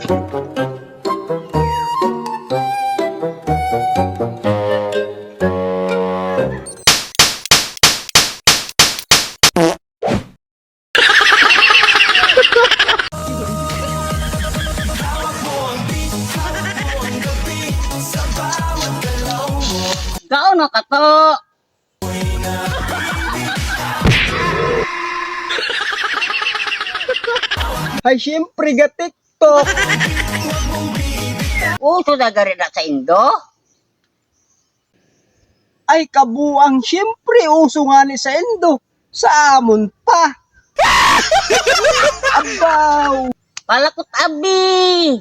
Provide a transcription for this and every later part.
Kauno ka to? Ay, siyempre, ga TikTok. Uso na gari na sa Indo? Ay, kabuang, siyempre, uso nga ni sa Indo. Sa amon pa. Abaw. Palakot abi!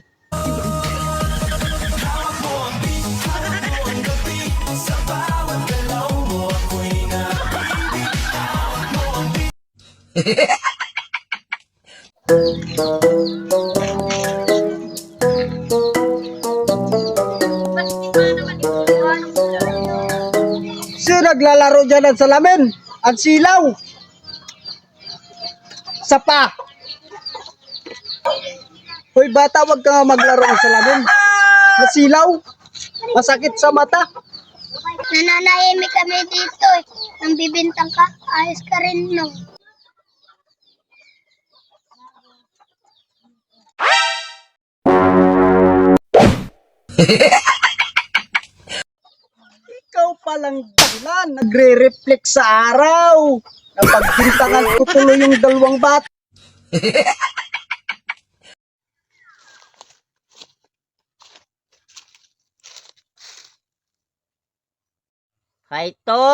Sino naglalaro dyan ng salamin? Ang silaw. Sapa. Hoy bata, wag ka nga maglaro ng salamin. Masilaw. Masakit sa mata. Nananahimik kami dito eh. Nang bibintang ka, ayos ka rin nung. Ikaw palang dahilan, nagre-reflect sa araw. Napagbintangan ko tuloy yung dalawang bata. Hay to?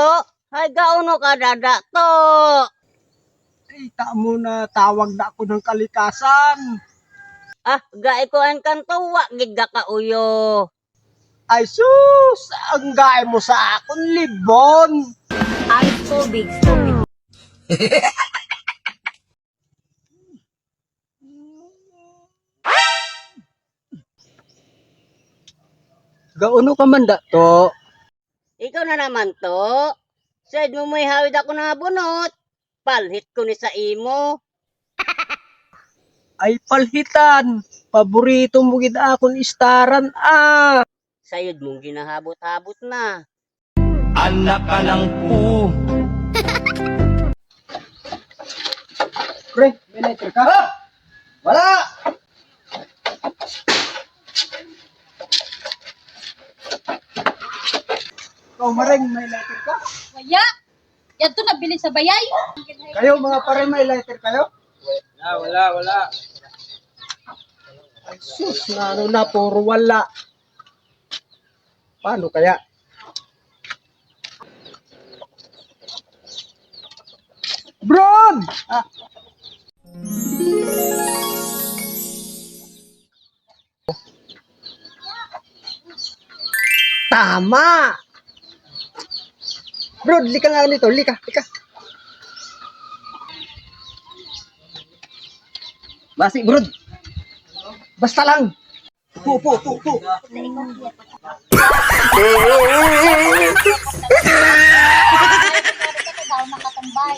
Hay gauno ka dada to? Ay, mo na tawag na ako ng kalikasan. Ah, gaikuan kan to, wa giga ka uyo. Ay sus, ang gaya mo sa akong libon. Ay, tubig, tubig. Gauno ka man da to. Ikaw na naman to. Said mo may hawid ako na bunot. Palhit ko ni sa imo. Ay palhitan. Paborito mo gid akong istaran ah. Sayod mong ginahabot-habot na. Anak ka ng pu. Pre, may lighter ka? Wala! Ikaw maring, may lighter ka? Waya! Yan to nabili sa bayay. Kayo mga pare, may lighter kayo? Wala. Ay sus, ano na, puro wala. Paano kaya? Bron! Ah. Tama! Bro, lika nga nito. Lika. Basi, bro. Basta lang. Po.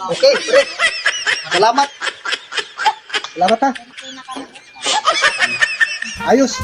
Okay, pre. Salamat. Salamat ha. Ayos.